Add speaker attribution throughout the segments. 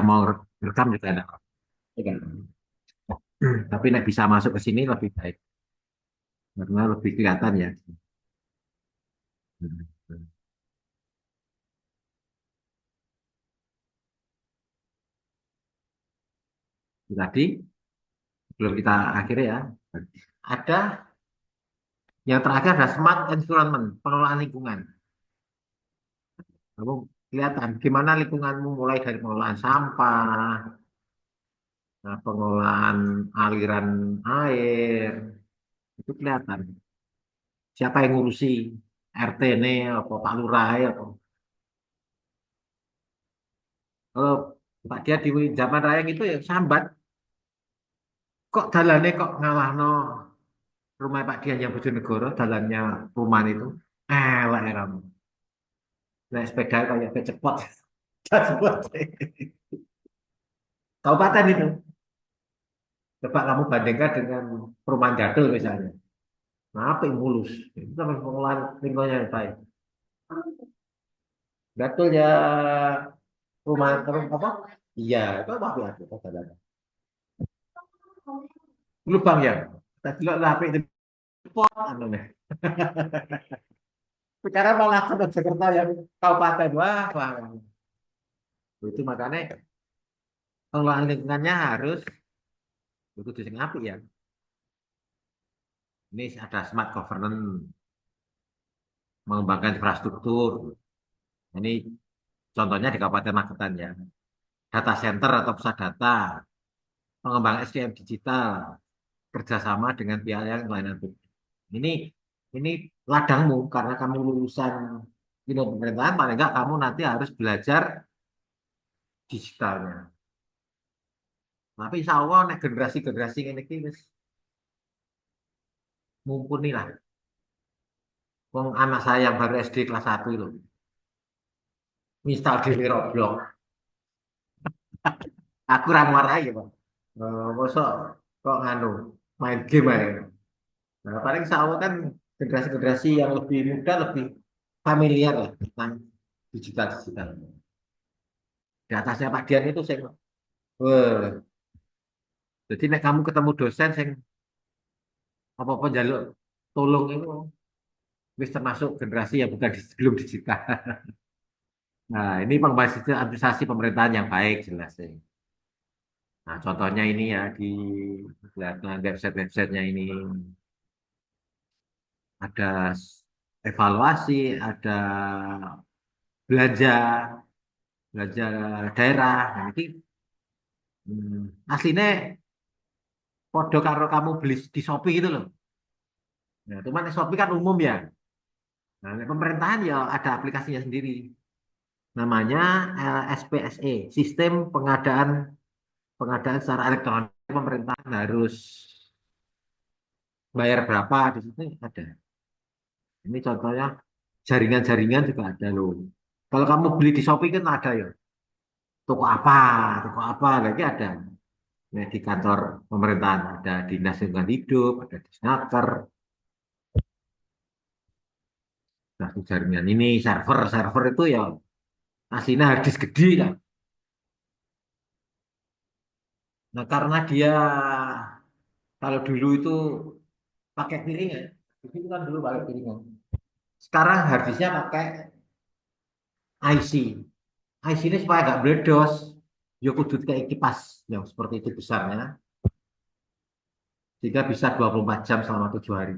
Speaker 1: mau rekam juga enak. Ya kan? Tapi nek bisa masuk ke sini lebih baik karena lebih kelihatan ya. Tadi belum kita akhiri ya. Ada yang terakhir ada smart environment, pengelolaan lingkungan. Kamu kelihatan gimana lingkunganmu mulai dari pengelolaan sampah, nah, pengelolaan aliran air, itu kelihatan. Siapa yang ngurusi RT ini, apa Pak Lurah, apa. Kalau Pak dia di zaman raya gitu ya sambat, kok dalannya kok ngalah no rumah Pak Dian yang Bojonegoro, dalannya perumahan itu, elek ya kamu. Nah, sepeda kayak kecepot, cepot. Kabupaten itu. Coba kamu bandingkan dengan perumahan jadul misalnya. Nah, apa yang mulus? Itu sama pengelolaan lingkungannya yang baik. Jadul ya perumahan terus apa? Iya, itu apa ya? Kata-kata. Lubang ya. Tadi lo lah apa itu pot anu nih. Bicara malah ke Jakarta yang kabupaten wah. Itu makanya pengelolaan lingkungannya harus itu sing apik ya. Ini ada smart governance, mengembangkan infrastruktur. Ini contohnya di Kabupaten Magetan ya. Data center atau pusat data, pengembangan SDM digital, kerjasama dengan pihak yang lain. Ini ini ladangmu karena kamu lulusan ilmu pemerintahan, paling enggak kamu nanti harus belajar digitalnya. Tapi insya Allah nek generasi-generasi ini wis mumpuni lah. Wong anak saya yang baru SD kelas 1 itu, install diri Roblox. Aku ramuan aja, Pak. Mosok kok nganu main game aja. Nah, paling insya Allah kan generasi-generasi yang lebih muda lebih familiar lah tentang digital-digital. Di atasnya Pak Dian itu saya, wah, jadi nek kamu ketemu dosen sing apa-apa jaluk tolong itu wis termasuk generasi yang bukan belum digital. Nah, ini pembahas itu administrasi pemerintahan yang baik jelas sih. Nah, contohnya ini ya di lihat website-websitenya ini ada evaluasi, ada belanja, belanja daerah. Nah, ini aslinya podo karo kamu beli di Shopee gitu loh. Nah, cuman di Shopee kan umum ya. Nah, pemerintahan ya ada aplikasinya sendiri. Namanya SPSE, Sistem Pengadaan Pengadaan secara Elektronik. Pemerintahan harus bayar berapa di situ ada. Ini contohnya jaringan-jaringan juga ada loh. Kalau kamu beli di Shopee kan ada ya. Toko apa, toko apa, lagi ada. Nah, di kantor pemerintahan ada Dinas Lingkungan Hidup, ada Disnaker, nah jaringan ini server itu ya aslinya harddisk gede kan. Nah karena dia kalau dulu itu pakai piringan, itu kan dulu pakai piringan. Sekarang harddisknya pakai IC. IC ini supaya nggak meledos, ya kudu kayak kipas yang seperti itu besarnya, sehingga bisa 24 jam selama 7 hari.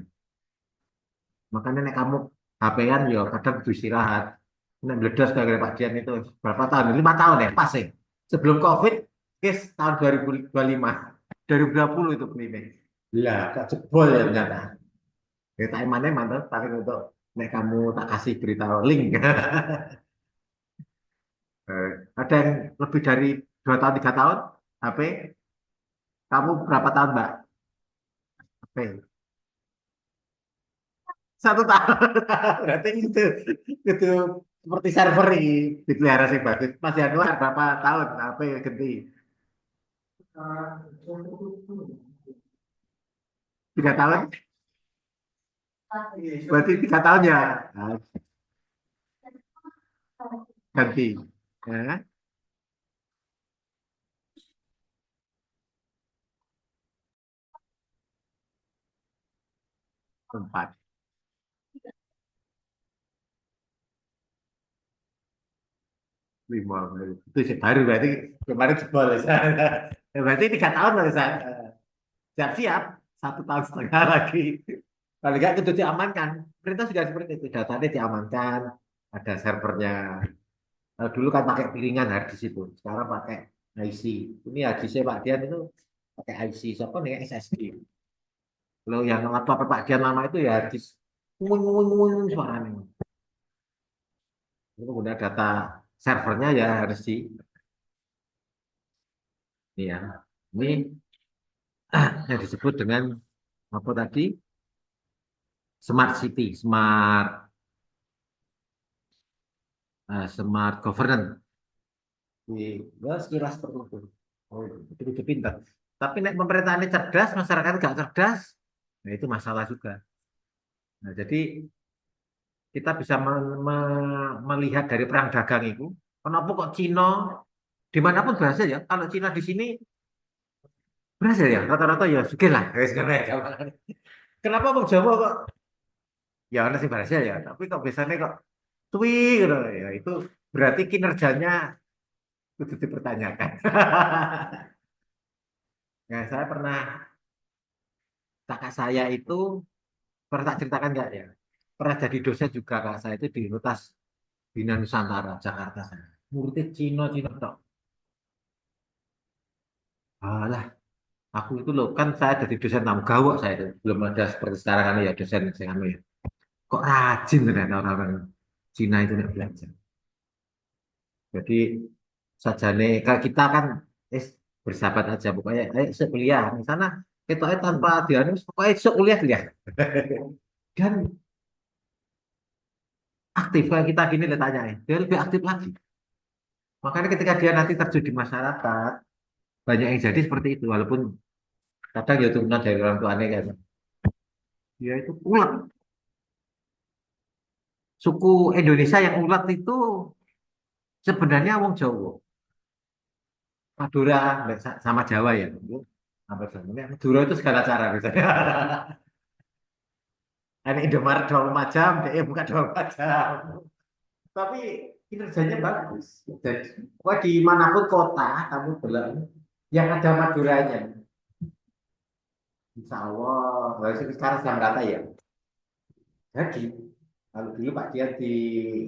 Speaker 1: Makanya nek kamu HP-an ya kadang kudu istirahat. Nek meledos kayak Pak Dian itu berapa tahun? 5 tahun ya, pas ya. Sebelum COVID, guys, tahun 2025, 2020 itu ini. Lah, kok jebol ya ternyata. Ya, tak emane mantap, tapi untuk nek kamu tak kasih berita link. Ada yang lebih dari 2 tahun, 3 tahun, HP. Kamu berapa tahun, Mbak? HP. 1 tahun. Berarti itu seperti server ini dipelihara sih bagus. Masih keluar berapa tahun? HP ganti 3 tahun. Berarti 3 tahun ya. Nah, ganti. Ya. Empat, lima. Itu sih baru berarti kemarin jebol. Berarti 3 tahun loh saya. Siap-siap 1 tahun setengah lagi. Kalau nggak itu diamankan. Perintah juga seperti itu. Datanya diamankan. Ada servernya. Dulu kan pakai piringan hard disk itu. Sekarang pakai IC. Ini hard disk Pak Dian itu pakai IC. Siapa nih SSD. Kalau yang laptop Pak Dian lama itu ya hard disk. Ngung, ngung, ngung, suaranya. Itu kemudian data servernya ya harus di ya. Ini yang disebut dengan apa tadi? Smart City, smart governance. Ya, sekilas seperti itu. Oh, itu pintar. Tapi nek pemerintahannya cerdas, masyarakat nggak cerdas, nah itu masalah juga. Nah, jadi kita bisa melihat dari perang dagang itu, kenapa kok Cina dimanapun berhasil ya? Kalau Cina di sini berhasil ya, rata-rata ya suka lah. Wes, kenapa Bang Jawa kok ya ada sih berhasil ya, tapi kok biasanya kok tui gitu ya itu berarti kinerjanya itu dipertanyakan. Nah, saya pernah kakak saya itu pernah tak ceritakan nggak ya? Pernah jadi dosen juga kakak saya itu di Universitas Bina Nusantara Jakarta sana. Muridnya Cina Cina tok. Alah, aku itu loh kan saya jadi dosen tamu gawok saya itu belum ada seperti sekarang kan ya dosen saya anu ya. Kok rajin ternyata orang-orang Cina itu nek belajar. Jadi sajane kalau kita kan eh, bersahabat aja pokoknya ayo esok kuliah di sana kita tanpa dianu pokoknya esok kuliah kuliah. Dan aktif kayak kita gini ditanya dia lebih aktif lagi. Makanya ketika dia nanti terjun di masyarakat, banyak yang jadi seperti itu. Walaupun kadang ya turunan dari orang tuanya kan. Dia itu ulet. Suku Indonesia yang ulet itu sebenarnya wong Jawa. Madura sama Jawa ya. Apa namanya? Madura itu segala cara misalnya. Ini Indomaret 24 jam, dia buka 24 jam. Tapi kinerjanya bagus. Jadi, wah di manapun kota kamu bilang yang ada Maduranya. Insya Allah, sekarang sedang rata ya. Jadi, kalau dulu Pak Dian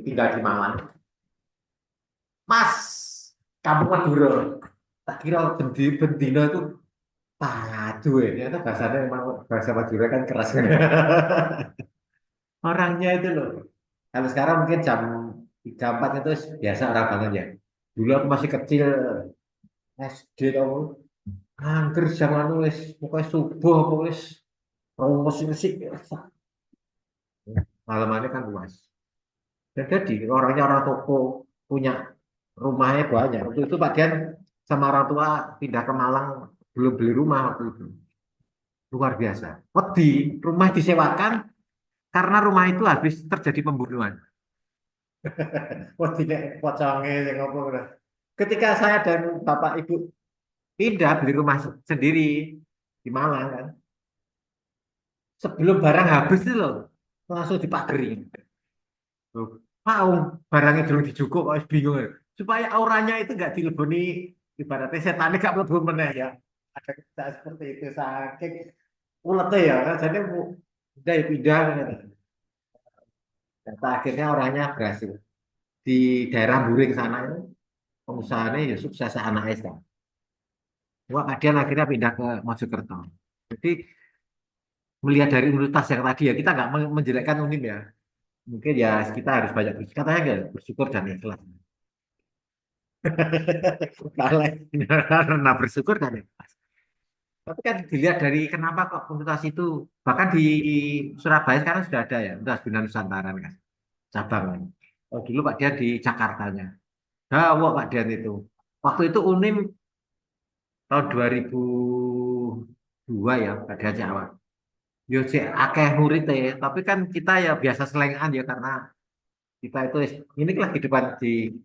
Speaker 1: tinggal di Malang, Mas, kamu Madura. Tak kira bendino itu padu ya. Ternyata bahasanya memang bahasa Madura kan keras kan. Orangnya itu loh. Kalau sekarang mungkin jam 4 itu biasa orang bangun ya. Dulu aku masih kecil, SD tau. Hampir zaman wis pokoknya subuh apa wis musik-musik malamannya kan luas. Dan jadi orangnya orang toko punya rumahnya banyak. Waktu itu Pak Dian sama orang tua pindah ke Malang belum beli rumah waktu itu. Luar biasa. Wedi, rumah disewakan karena rumah itu habis terjadi pembunuhan. Wedi nek pocongnya yang apa udah. Ketika saya dan Bapak Ibu pindah beli rumah sendiri di Malang kan, sebelum barang habis itu loh, langsung dipagari. Loh, mau barangnya belum dicukup, kok bingung ya. Supaya auranya itu nggak dileboni, ibaratnya setan gak mlebu meneh ya. Ada kita seperti itu saking uletnya ya. Kan. Jadi udah ya pindah. Kan. Dan akhirnya orangnya berhasil. Di daerah Buring sana itu pengusahanya ya sukses anaknya sekarang. Wah, kemudian akhirnya pindah ke Mojokerto. Jadi melihat dari universitas yang tadi ya kita nggak menjelekkan UNIM ya. Mungkin ya kita harus banyak bersyukur, katanya nggak bersyukur dan ikhlas. Karena bersyukur kan ya. Tapi kan dilihat dari kenapa kok universitas itu bahkan di Surabaya sekarang sudah ada ya Universitas Bina Nusantara kan cabang kan. Oh, dulu Pak Dian di Jakartanya. Wah Pak Dian itu. Waktu itu UNIM tahun 2002 ya Pak Dian sih awal. Yo sih akeh murid ya, tapi kan kita ya biasa selengan ya karena kita itu ini lah kehidupan di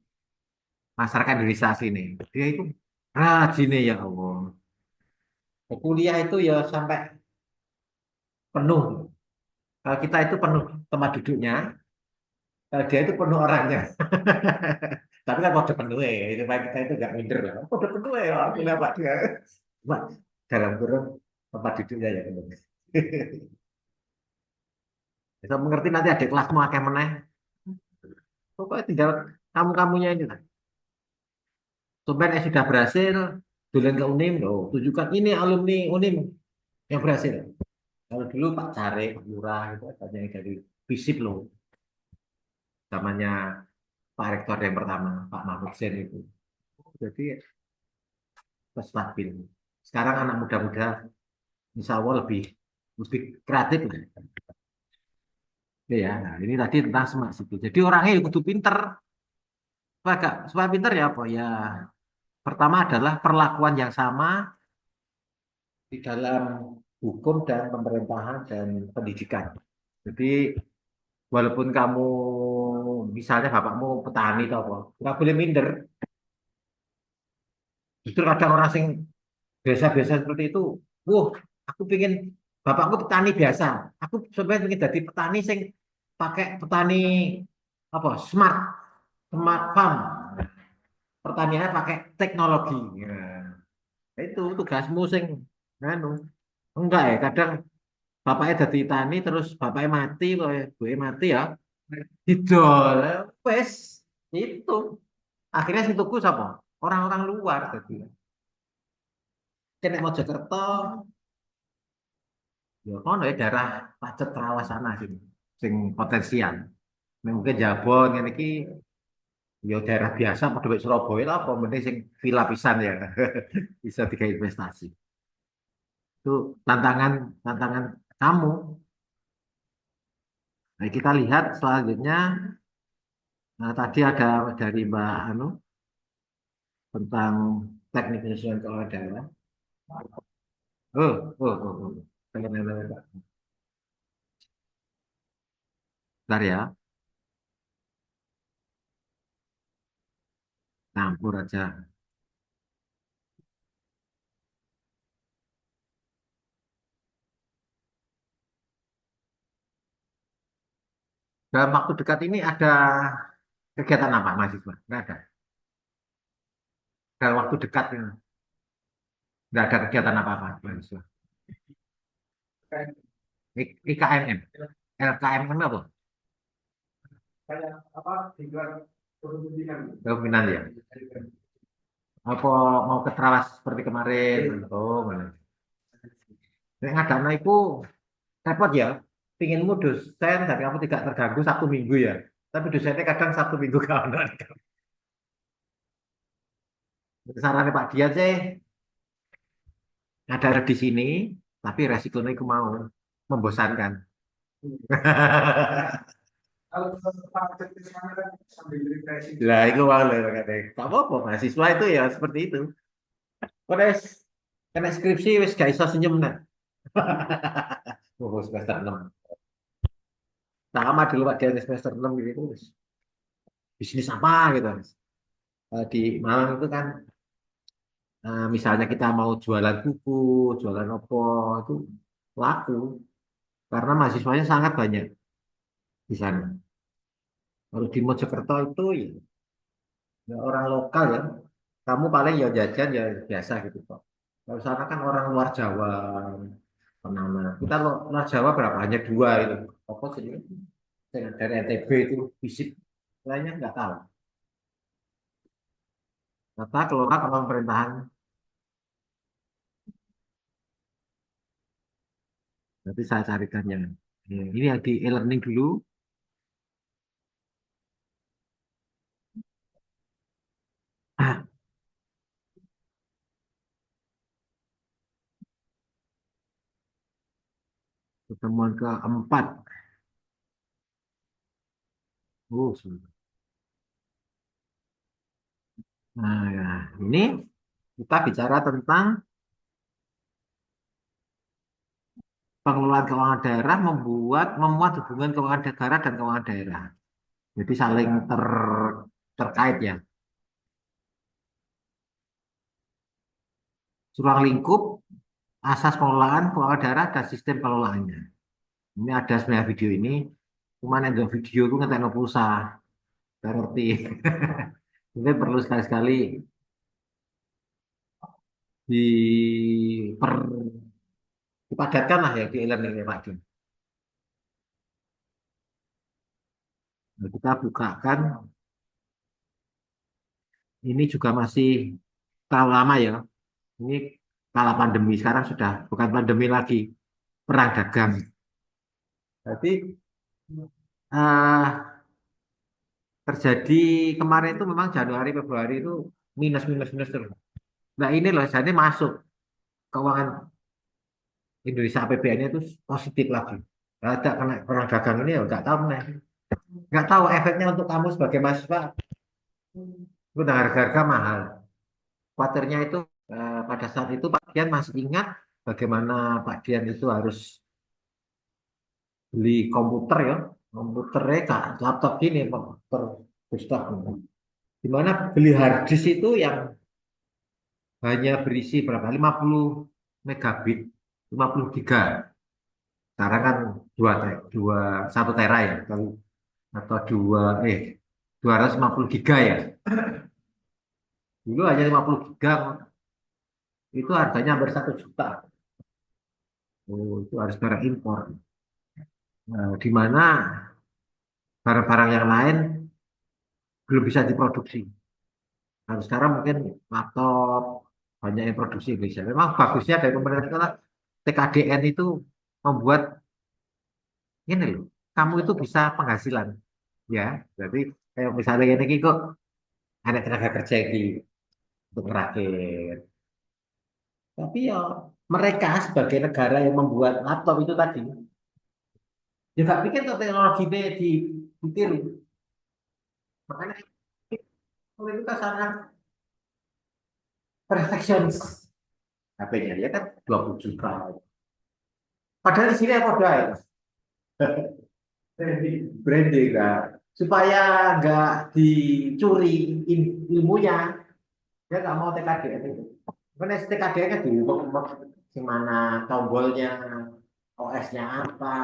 Speaker 1: masyarakat Indonesia sini. Dia itu rajin ya Allah. Kuliah itu ya sampai penuh. Kalau kita itu penuh tempat duduknya, kalau dia itu penuh orangnya. Tapi kan kode penuh ya, itu baik kita itu nggak minder lah. Kode penuh ya, aku lihat Pak dia. Cuma dalam kurung tempat duduknya ya penuh. Bisa mengerti nanti adik kelasmu akeh meneh. Pokoknya tinggal kamu-kamunya ini lah. Sampai yang sudah berhasil, dolen ke Unim, loh, tunjukkan ini alumni Unim yang berhasil. Kalau dulu Pak Cari, Pak Lurah, itu ada yang dari FISIP loh. Zamannya Pak Rektor yang pertama, Pak Mahfud Sen itu. Jadi stabil. Sekarang anak muda-muda, insya Allah lebih kreatif lah. Ya, nah, ini tadi tentang smart city. Jadi orangnya ya kudu pinter. Supaya pinter ya apa ya? Pertama adalah perlakuan yang sama di dalam hukum dan pemerintahan dan pendidikan. Jadi walaupun kamu misalnya bapakmu petani atau apa, nggak boleh minder. Justru kadang orang sing biasa-biasa seperti itu, wah, aku pengen bapakku petani biasa. Aku sebenarnya pengen jadi petani sing pakai petani apa smart farm. Pertaniannya pakai teknologi. Ya, itu tugasmu sing nganu. Enggak ya, kadang bapaknya jadi tani terus bapaknya mati, kok ya, gue mati ya. Didol, wes itu. Akhirnya si tuku siapa? Orang-orang luar jadi. Kena Mojokerto, ya kono ya daerah Pacet Trawas sana sini, sing potensial. Nah, mungkin Jabon ini ki, ya daerah biasa, pada baik Surabaya lah, apa mending sing villa pisan ya, bisa tiga investasi. Itu tantangan tantangan kamu. Nah, kita lihat selanjutnya. Nah, tadi ada dari Mbak Anu tentang teknik penyesuaian keuangan daerah. Oh. Bentar, ya, campur aja. Dalam waktu dekat ini ada kegiatan apa, mahasiswa? Nggak ada. Dalam waktu dekat ini nggak ada kegiatan apa-apa, mahasiswa. IKMM, LKMM apa? Kayak apa? Tinggal kepemimpinan ya. Apa mau ke Trawas seperti kemarin? Oh, mana? Nek ngadana itu repot ya. Pinginmu dosen dari kamu tidak terganggu Sabtu Minggu ya. Tapi dosennya kadang Sabtu Minggu kawan. Sarannya Pak Dian sih ada di sini, tapi resikonya itu mau membosankan. Lah, itu mau loh katanya. Tak apa-apa, mahasiswa itu ya seperti itu. Kok kena skripsi wis gak iso senyum nah. Oh, semester 6. Sama dulu Pak Dian semester 6 gitu. Bisnis apa gitu. Di Malang itu kan misalnya kita mau jualan buku, jualan opo itu laku karena mahasiswanya sangat banyak di sana. Kalau di Mojokerto itu ya orang lokal ya, kamu paling ya jajan ya biasa gitu kok. Kalau sana kan orang luar Jawa, mana kita luar Jawa berapa? Hanya dua itu. Apa sih? Dari NTB itu fisik lainnya nggak tahu. Kata kelola kalau pemerintahan, nanti saya carikan yang ini yang di e-learning dulu. Pertemuan keempat. Sudah. Nah, ya. Ini kita bicara tentang pengelolaan keuangan daerah memuat hubungan keuangan negara dan keuangan daerah. Jadi saling terkait ya. Ruang lingkup, asas pengelolaan keuangan daerah dan sistem pengelolaannya. Ini ada sebenarnya video ini, cuman yang video itu ngetekno pulsa, nggak ngerti. Mungkin perlu sekali-sekali dipadatkan lah ya di e-learning ya Pak Jun. Nah, kita bukakan, ini juga masih terlalu lama ya. Ini kala pandemi, sekarang sudah bukan pandemi lagi, perang dagang. Jadi eh, terjadi kemarin itu memang Januari Februari itu minus minus minus terus. Nah ini loh, jadi masuk keuangan Indonesia APBN-nya itu positif lagi. Nggak ada kena perang dagang ini ya nggak tahu nih. Nggak tahu efeknya untuk kamu sebagai mahasiswa. Itu udah harga-harga mahal. Khawatirnya itu pada saat itu Pak Dian masih ingat bagaimana Pak Dian itu harus beli komputer ya. Komputernya kak, laptop gini, komputer desktop. Di mana beli hard disk itu yang hanya berisi berapa? 50 megabit, 50 giga. Sekarang kan 1 tera ya, atau 250 giga ya. Dulu hanya 50 giga, itu harganya hampir 1 juta. Oh, itu harus barang impor. Nah, di mana barang-barang yang lain belum bisa diproduksi. Nah, sekarang mungkin laptop banyak yang produksi Indonesia. Memang bagusnya dari pemerintah itu adalah TKDN itu membuat ini loh, kamu itu bisa penghasilan, ya. Jadi kayak misalnya ini kok ada tenaga kerja di untuk merakit. Tapi ya mereka sebagai negara yang membuat laptop itu tadi, juga pikir tuh teknologi ini ditiru. Makanya itu kan sangat perfeksionis HP-nya, ya kan 20 juta. Padahal di sini apa ada ya? Branding lah. Supaya nggak dicuri ilmunya, dia nggak mau TKDN itu. Karena TKDN kan diubah-ubah gimana tombolnya, OS-nya apa,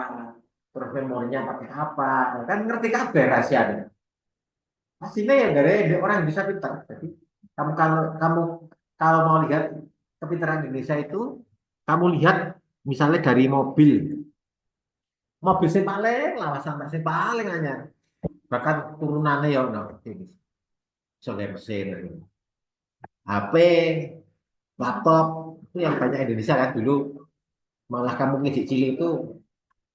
Speaker 1: terus memorinya pakai apa, kan ngerti kabeh rahasianya. Hasilnya ya dari orang yang bisa pintar. Jadi kamu kalau mau lihat kepintaran Indonesia itu, kamu lihat misalnya dari mobil, mobil sing paling lawas sampai sing paling anyar, bahkan turunannya ya ono ini, soalnya mesin, HP, laptop itu yang banyak Indonesia kan dulu. Malah kamu ngejek cilik itu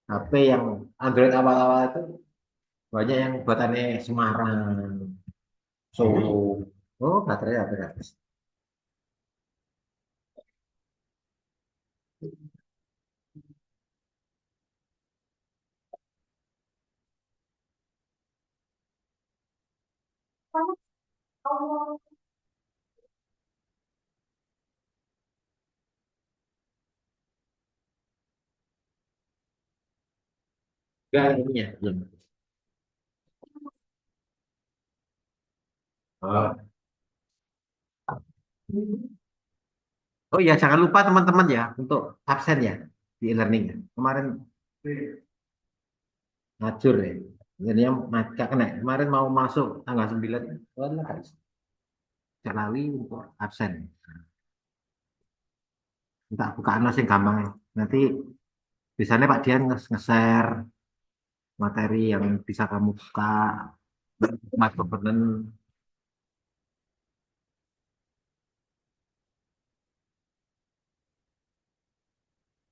Speaker 1: HP yang Android awal-awal itu banyak yang buatannya Semarang, Solo. Oh, baterai HP gratis. Enggak ininya. Belum. Oh. Oh iya, jangan lupa teman-teman ya untuk absen ya di e-learning ya. Kemarin ngajur ya. Jadi yang nggak kena. Kemarin mau masuk tanggal 9, oh, lah, guys. Jalali untuk absen. Entah bukaan sing gampang ya. Nanti biasanya Pak Dian nge-share materi yang bisa kamu buka, Mas Governance,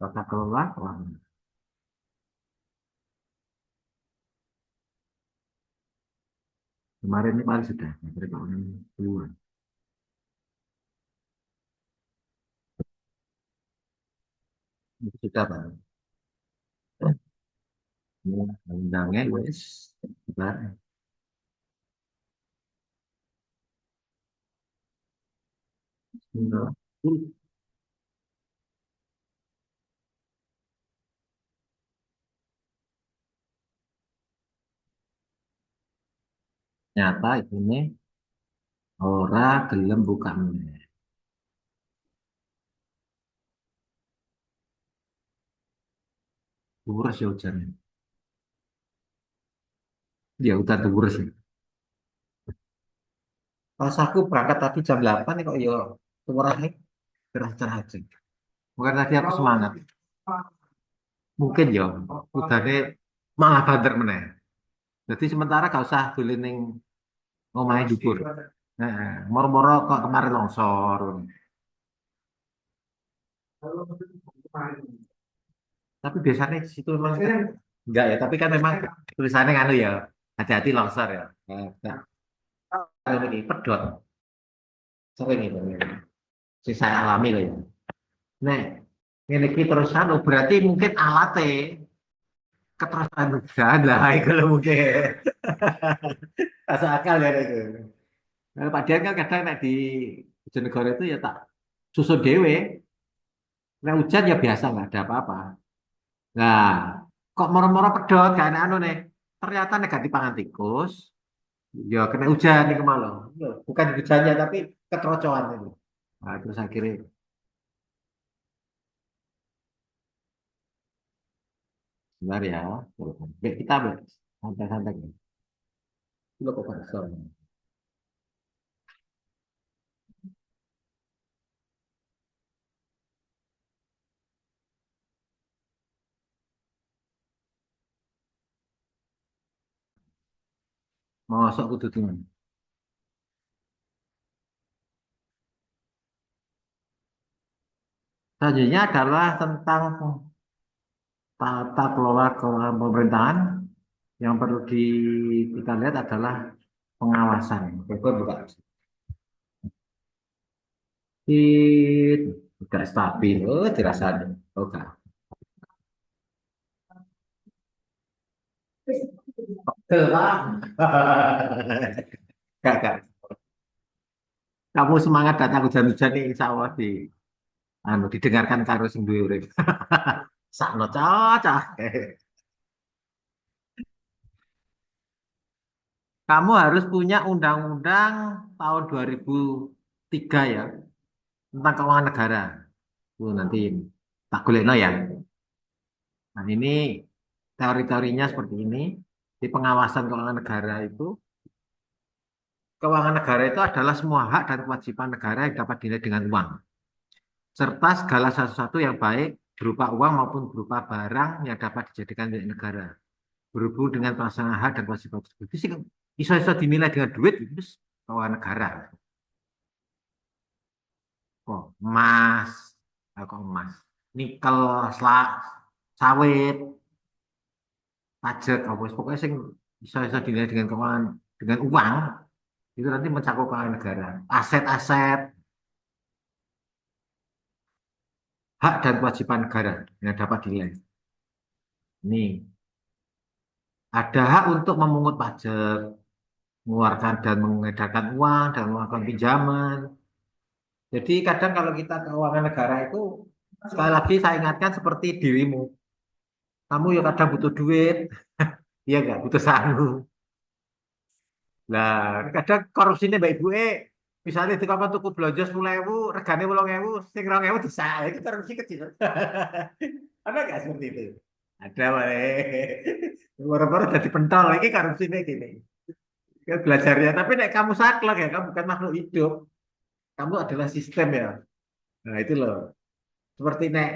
Speaker 1: tata kelola. Wah, kemarin ini paling sudah. Materi keuangan dua. Itu sudah Pak. Ya, undangnya wes. Sudah. Sudah. Nyata ini ora gelem buka meneh. Bures ya hujan. Ya udah tuh bures ya. Pas aku berangkat tadi jam 8 nih kok ya kurangnya cerah-cerah aja. Bukan tadi aku semangat. Mungkin ya udahnya malah banter meneh. Jadi sementara gak usah dolen ning omahe jupur. Heeh, moro-moro kok kemarin longsor. Tapi biasanya di situ memang enggak ya, tapi kan memang tulisannya nganu ya, hati-hati longsor ya. Nah, ini pedot sering itu. Sing saya alami loh ya. Nek ini iki terusan oh, berarti mungkin alatnya keterusan hujan lah itu loh mungkin. Masuk akal ya itu. Nah, padahal kan kadang nek di Bojonegoro itu ya tak susun dewe. Nek hujan ya biasa nggak ada apa-apa. Nah, kok moro-moro pedot gak ada anu nih. Ternyata negatif pangan tikus. Ya kena hujan nih kemarin. Ya, bukan hujannya tapi keterocohan itu. Nah, terus akhirnya sebentar ya. Baik, kita santai-santai. Itu kok bakso. Masuk kudu dengan. Selanjutnya adalah tentang tata kelola keuangan pemerintahan. Yang perlu kita lihat adalah pengawasan. Betul bukan? Tidak stabil. Oh, dirasanya. Oke. Telah. Gak, gak. Kamu semangat datang hujan-hujan nih, insya Allah didengarkan karo sing duwe urip. Sakno cocok. Kamu harus punya undang-undang tahun 2003 ya tentang keuangan negara. Nanti tak golekno ya. Nah, ini teori-teorinya seperti ini. Di pengawasan keuangan negara itu, keuangan negara itu adalah semua hak dan kewajiban negara yang dapat dinilai dengan uang, serta segala sesuatu yang baik berupa uang maupun berupa barang yang dapat dijadikan milik negara. Berhubung dengan pelaksanaan hak dan kewajiban tersebut. Itu sih iso-iso dinilai dengan duit itu keuangan negara. Kok emas, kok emas, nikel, selak, sawit, pajak, apa pokoknya sing iso-iso dinilai dengan keuangan dengan uang itu nanti mencakup keuangan negara. Aset-aset, hak dan kewajiban negara yang dapat dinilai. Ini ada hak untuk memungut pajak, mengeluarkan dan mengedarkan uang dan melakukan pinjaman. Jadi kadang kalau kita keuangan negara itu sekali lagi saya ingatkan seperti dirimu. Kamu ya kadang butuh duit, iya nggak? Butuh sangu. Lah kadang korupsinya baik ibu misalnya di kapan tuku belanja 10.000, regane 8.000, sing 2.000 disae, itu korupsi kecil. Ada nggak seperti itu? Ada, weh. Baru-baru jadi pentol, ini korupsinya gini. Ya, belajarnya, tapi nek kamu saklek ya, kamu bukan makhluk hidup. Kamu adalah sistem ya. Nah itu loh. Seperti nek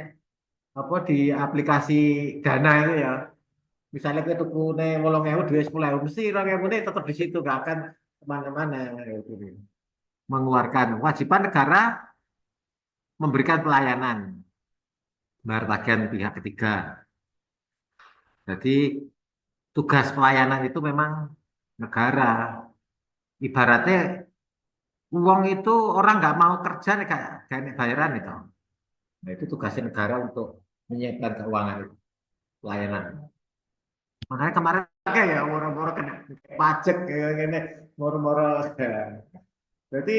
Speaker 1: apa di aplikasi Dana itu ya. Misalnya kita tuku nih 8.000 duit 10.000 mesti 2.000 ini tetap di situ gak akan kemana-mana gitu. Mengeluarkan kewajiban negara memberikan pelayanan bayar tagihan pihak ketiga. Jadi tugas pelayanan itu memang negara. Ibaratnya uang itu orang nggak mau kerja nih kayak bayaran itu. Nah, itu tugasnya negara untuk menyiapkan keuangan itu, pelayanan. Makanya kemarin kayak ya moro-moro kena pajak kayak gini, moro-moro. Berarti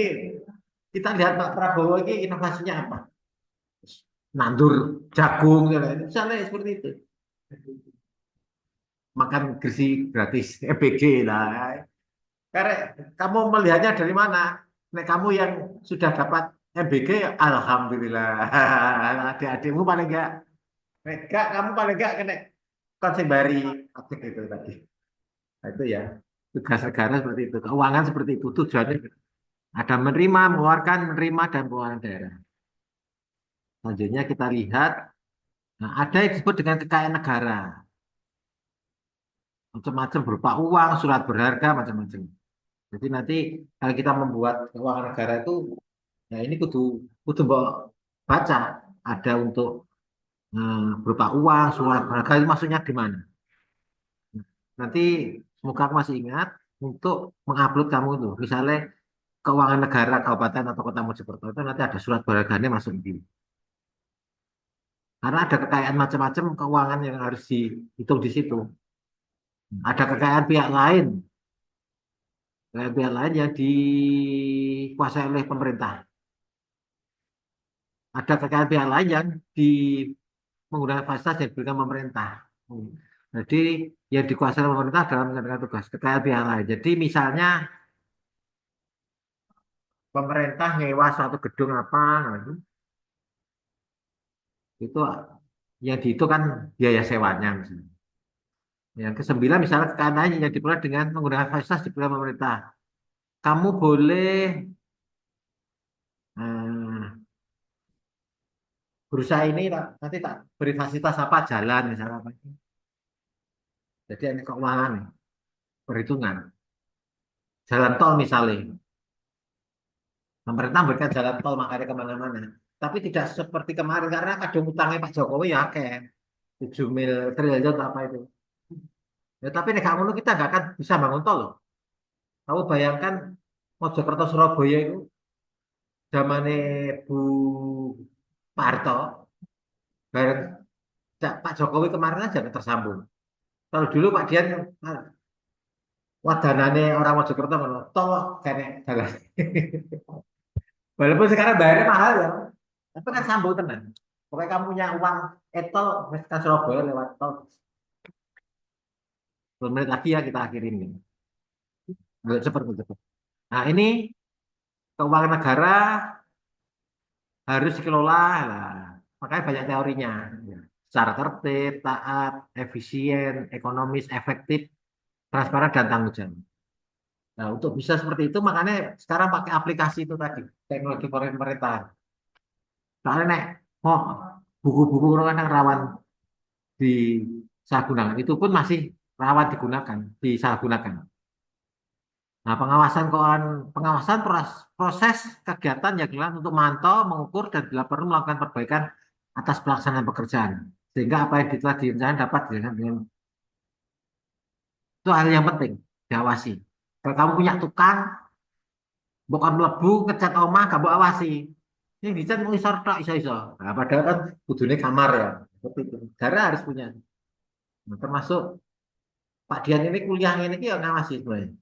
Speaker 1: kita lihat Pak Prabowo ini inovasinya apa? Nandur jagung, ya, misalnya seperti itu. Makan gizi gratis, EPG lah. Karena kamu melihatnya dari mana? Nek kamu yang sudah dapat MBG, alhamdulillah. Adik-adikmu paling enggak, nek enggak, kamu paling enggak kena kan sembari objek itu tadi. Nah, itu ya tugas negara seperti itu, keuangan seperti itu tujuannya ada menerima, mengeluarkan, menerima dan pengeluaran daerah. Selanjutnya kita lihat, nah, ada yang disebut dengan kekayaan negara, macam-macam berupa uang, surat berharga, macam-macam. Jadi nanti kalau kita membuat keuangan negara itu, ya ini kudu kudu mbok baca, ada untuk berupa uang, surat berharga itu maksudnya di mana? Nanti semoga aku masih ingat untuk mengupload kamu itu, misalnya keuangan negara kabupaten atau kota Mojokerto itu nanti ada surat berharganya masuk di. Karena ada kekayaan macam-macam keuangan yang harus dihitung di situ. Ada kekayaan pihak lain, kekayaan pihak lain yang dikuasai oleh pemerintah. Ada kekayaan pihak lain yang di menggunakan fasilitas yang diberikan pemerintah. Jadi yang dikuasai oleh pemerintah dalam menjalankan tugas kekayaan pihak lain. Jadi misalnya pemerintah nyewa suatu gedung apa, nah, itu yang dihitung kan biaya sewanya misalnya. Yang kesembilan misalnya kekayaan lain yang diperoleh dengan menggunakan fasilitas diberikan pemerintah. Kamu boleh eh, berusaha ini nanti tak beri fasilitas apa jalan misalnya apa. Jadi ini keuangan nih, perhitungan. Jalan tol misalnya. Pemerintah memberikan jalan tol makanya kemana-mana. Tapi tidak seperti kemarin karena kadang utangnya Pak Jokowi ya kayak 7 mil triliun apa itu. Ya, tapi nih kamu kita nggak akan bisa bangun tol loh. Kamu bayangkan Mojokerto Surabaya itu zamannya Bu Parto, bareng Pak Jokowi kemarin aja nggak tersambung. Kalau dulu Pak Dian wadanane orang Mojokerto ngono, tol kene jalan. Walaupun sekarang bayarnya mahal ya, tapi kan sambung tenan. Pokoknya kamu punya uang etol, ke Surabaya lewat tol. 10 menit lagi ya kita akhirin ini. Agak cepet, agak cepet. Nah ini keuangan negara harus dikelola lah. Makanya banyak teorinya. Ya. Secara tertib, taat, efisien, ekonomis, efektif, transparan, dan tanggung jawab. Nah, untuk bisa seperti itu, makanya sekarang pakai aplikasi itu tadi, teknologi pemerintahan. Soalnya nek, oh, buku-buku kan yang rawan disalahgunakan, itu pun masih rawan digunakan, disalahgunakan. Nah, pengawasan proses kegiatan yang dilakukan untuk memantau, mengukur, dan bila perlu melakukan perbaikan atas pelaksanaan pekerjaan. Sehingga apa yang telah direncanakan dapat dilakukan dengan itu hal yang penting, diawasi. Kalau kamu punya tukang, bukan mlebu ngecat omah, gak mau awasi. Ini dicat mau isor tok iso-iso. Nah, padahal kan kudune kamar ya. Seperti itu. Negara harus punya. Nah, termasuk Pak Dian ini kuliah ini ya ngawasi sebenarnya.